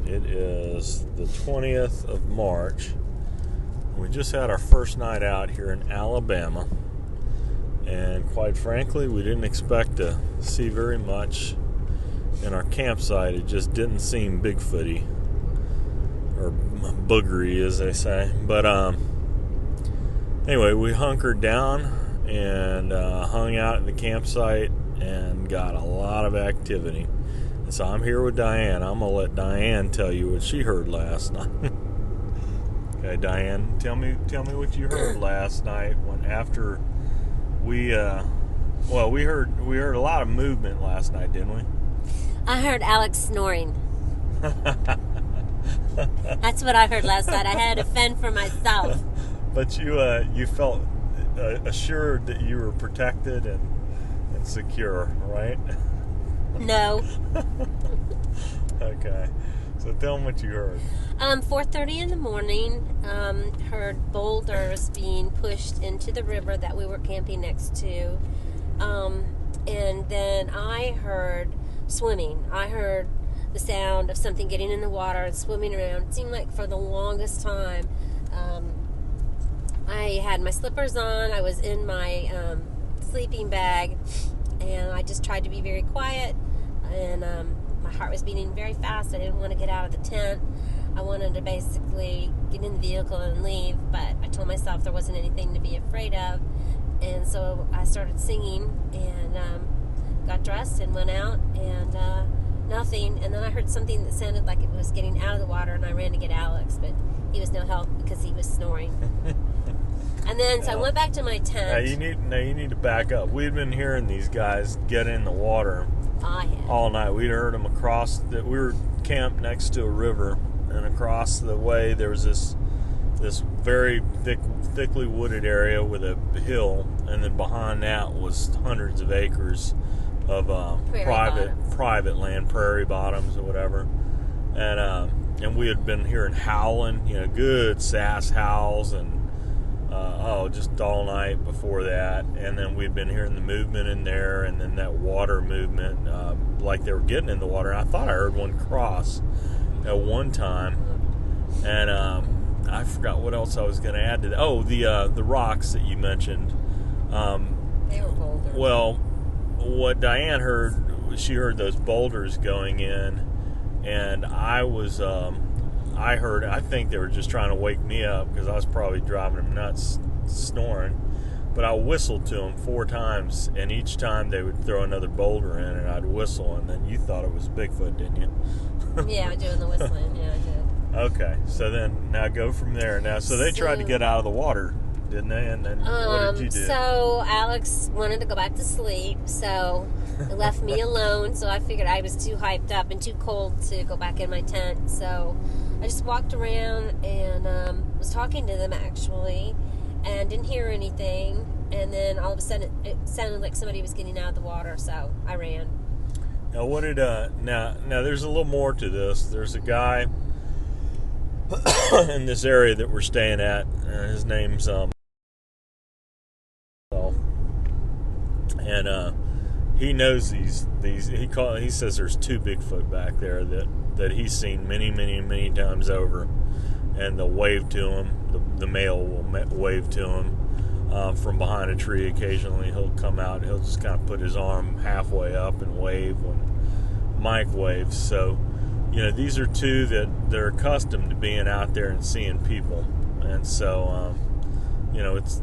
It is the 20th of March. We just had our first night out here in Alabama. And quite frankly, we didn't expect to see very much in our campsite. It just didn't seem Bigfooty. Or boogery, as they say. But anyway, we hunkered down and hung out at the campsite and got a lot of activity. And so I'm here with Diane. I'm going to let Diane tell you what she heard last night. Okay, Diane, tell me what you heard last night after we heard a lot of movement last night, didn't we? I heard Alex snoring. That's what I heard last night. I had to fend for myself. But you felt assured that you were protected and secure, right? No. Okay. So tell them what you heard. 4:30 in the morning, heard boulders being pushed into the river that we were camping next to. And then I heard swimming. I heard the sound of something getting in the water and swimming around. It seemed like for the longest time, I had my slippers on. I was in my sleeping bag, and I just tried to be very quiet. And my heart was beating very fast. I didn't want to get out of the tent. I wanted to basically get in the vehicle and leave, but I told myself there wasn't anything to be afraid of. And so I started singing and got dressed and went out, and nothing. And then I heard something that sounded like it was getting out of the water, and I ran to get Alex, but he was no help because he was snoring. And then so I went back to my tent. Now you need to back up. We'd been hearing these guys get in the water all night. We'd heard them we were camped next to a river, and across the way there was this very thickly wooded area with a hill, and then behind that was hundreds of acres of private land, prairie bottoms or whatever. And we had been hearing howling, good sass howls, and just all night before that. And then we'd been hearing the movement in there, and then that water movement, like they were getting in the water. And I thought I heard one cross at one time, and I forgot what else I was going to add to that. Oh, the rocks that you mentioned. They were boulders. Well, what Diane heard, she heard those boulders going in, and I think they were just trying to wake me up because I was probably driving them nuts, snoring. But I whistled to them 4 times, and each time they would throw another boulder in, and I'd whistle, and then you thought it was Bigfoot, didn't you? Yeah, I'm doing the whistling. Yeah, I did. Okay, so then now go from there. Now, so they tried to get out of the water, didn't they? And then what did you do? So Alex wanted to go back to sleep, so it left me alone. So I figured I was too hyped up and too cold to go back in my tent. So I just walked around and was talking to them actually, and didn't hear anything. And then all of a sudden, it sounded like somebody was getting out of the water, so I ran. Now, what did now? There's a little more to this. There's a guy in this area that we're staying at. His name's and he knows these. He says there's 2 Bigfoot back there that he's seen many times over, and they'll wave to him. The male will wave to him from behind a tree. Occasionally he'll come out. He'll just kind of put his arm halfway up and wave when Mike waves. So these are 2 that they're accustomed to being out there and seeing people, and so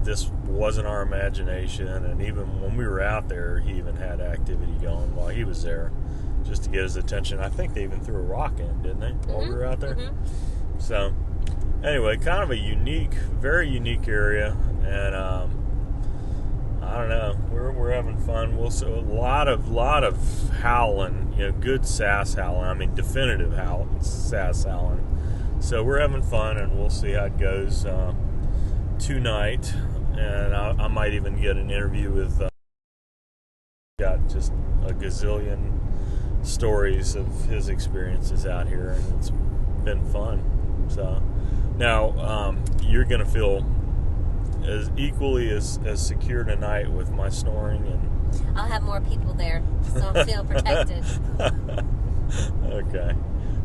this wasn't our imagination. And even when we were out there, he even had activity going while he was there, just to get his attention. I think they even threw a rock in, didn't they, while we were out there? Mm-hmm. So anyway, kind of a very unique area, and I don't know. We're having fun. We'll see a lot of howling, good sass howling. I mean, definitive sass howling. So we're having fun, and we'll see how it goes tonight. And I might even get an interview with. Got just a gazillion stories of his experiences out here, and it's been fun. So now you're gonna feel as equally as secure tonight with my snoring, and I'll have more people there, so I'll feel protected. Okay.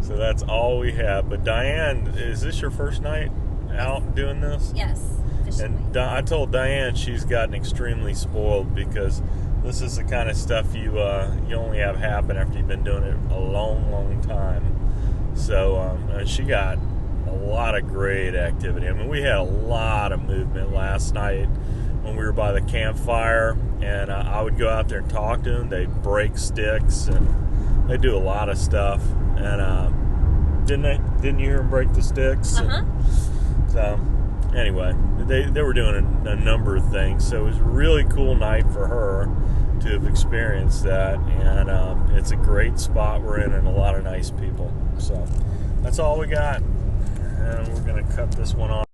So that's all we have. But Diane, is this your first night out doing this? Yes, officially. And I told Diane she's gotten extremely spoiled because this is the kind of stuff you only have happen after you've been doing it a long, long time. So and she got a lot of great activity. I mean, we had a lot of movement last night when we were by the campfire, and I would go out there and talk to them. They'd break sticks, and they do a lot of stuff. And didn't you hear them break the sticks? Uh-huh. So anyway, they were doing a number of things. So it was a really cool night for her to have experienced that, and it's a great spot we're in and a lot of nice people. So that's all we got, and we're going to cut this one off.